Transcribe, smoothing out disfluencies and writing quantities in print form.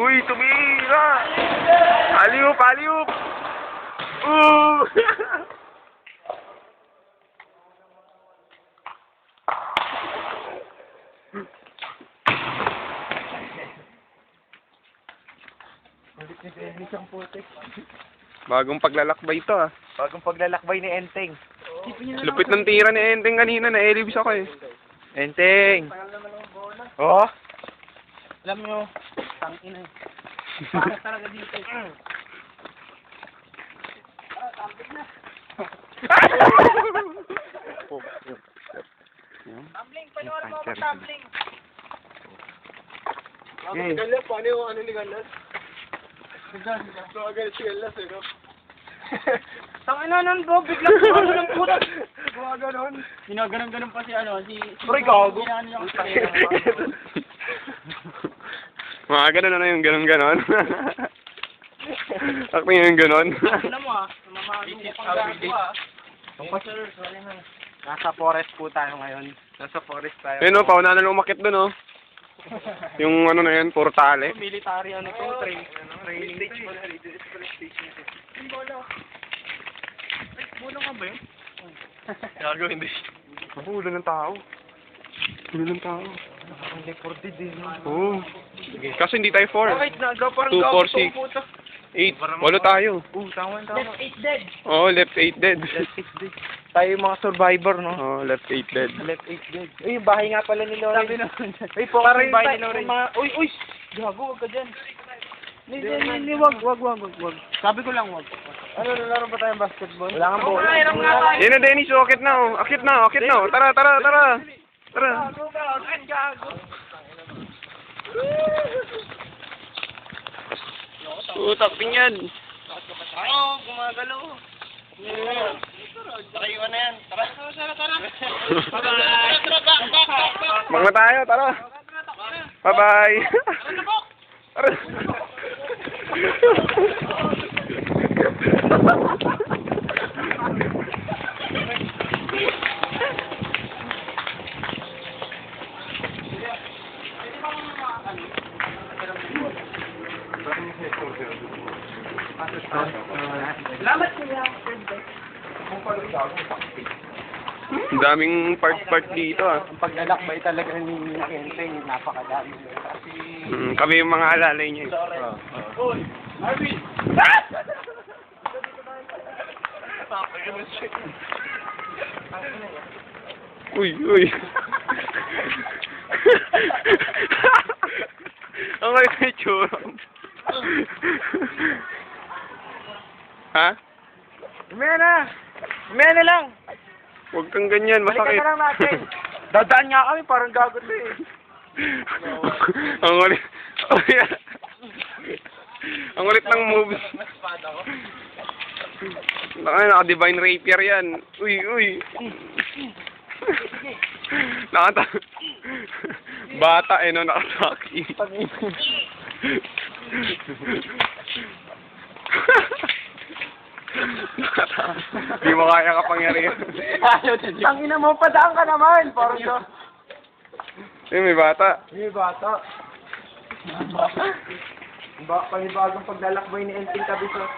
Uy, tumira! Aliup, aliup! Bagong paglalakbay ito ah. Bagong paglalakbay ni Enteng. Lupit ng tira ni Enteng kanina, na-elibs ako eh. Enteng! Oh? Alam nyo, tangin eh. Bakit talaga dito? Tumbling, panuwal mo ako tumbling. Okay. Galas, paano yung ano ni Galas? Galas si Galas eh, no? Tangin na nun bro, biglang ano ng puto. Ganon. Ginaganon-ganon pa si ano, si... Pre, gago. Ginano niya kasi. Mga ganun ano yung ganun-ganon. Ako yung ganon. Ano mo ah, mamahalo mo pang gago ah. Nasa forest po tayo ngayon. Nasa forest tayo. Ayun o, pauna na umakit dun oh. Yung ano na yan, puro tali. Military ano to, training. Training station. Bulo nga ba yun? Gago, hindi. Ulo ng tao. Ulo ng tao. Ang deported din. Oo. Kasi hindi tayo 4. Bakit naga? Parang 2, gago 4, 6. to, puta. 8. Walo tayo. Tama. Left 8 dead. Oo, left 8 dead. Tayo yung mga survivor, no? Oo, left 8 dead. Left 8 dead. Uy, yung bahay nga pala ni Loren. Sabi naman dyan. Uy, po Parang yung yung bahay ni tayo- Loren. Uy, gago, wag ka dyan. Hindi, wag. Sabi ko lang wag. Ano, nalaro ba tayong basketball? Wala kang bola. Mayroon nga tayo. Yan na, Dennis. Akit na oh. Akit na, akit na oh. Tara. Tara. Utak din yan. Oo, gumagalaw. Nakaiwan na yan. Tara. Bye-bye. Mga tayo, tara. Bye-bye. Tara. Salamat kuya. Ang daming part dito ah. Ang paglalakbay talaga ni Enteng, napakadami. Kasi... Kami yung mga alalay niya. Uy, Arvin. Uy. Ang kalit na itsura. Ha? Mamaya na lang. Huwag kang ganyan, Balikan masakit. na lang natin. Dadaan nga kami, parang gago to eh. Ang ulit. Ang ulit ng moves. Naka-divine rapier yan. Uy. Bata eh no, nakasaki. Di mo kaya kapangyarihan. Ang ina mo, padaan ka naman. Parang to. May bata. May bata. Panibagong paglalakbay ni Enteng Cabezon.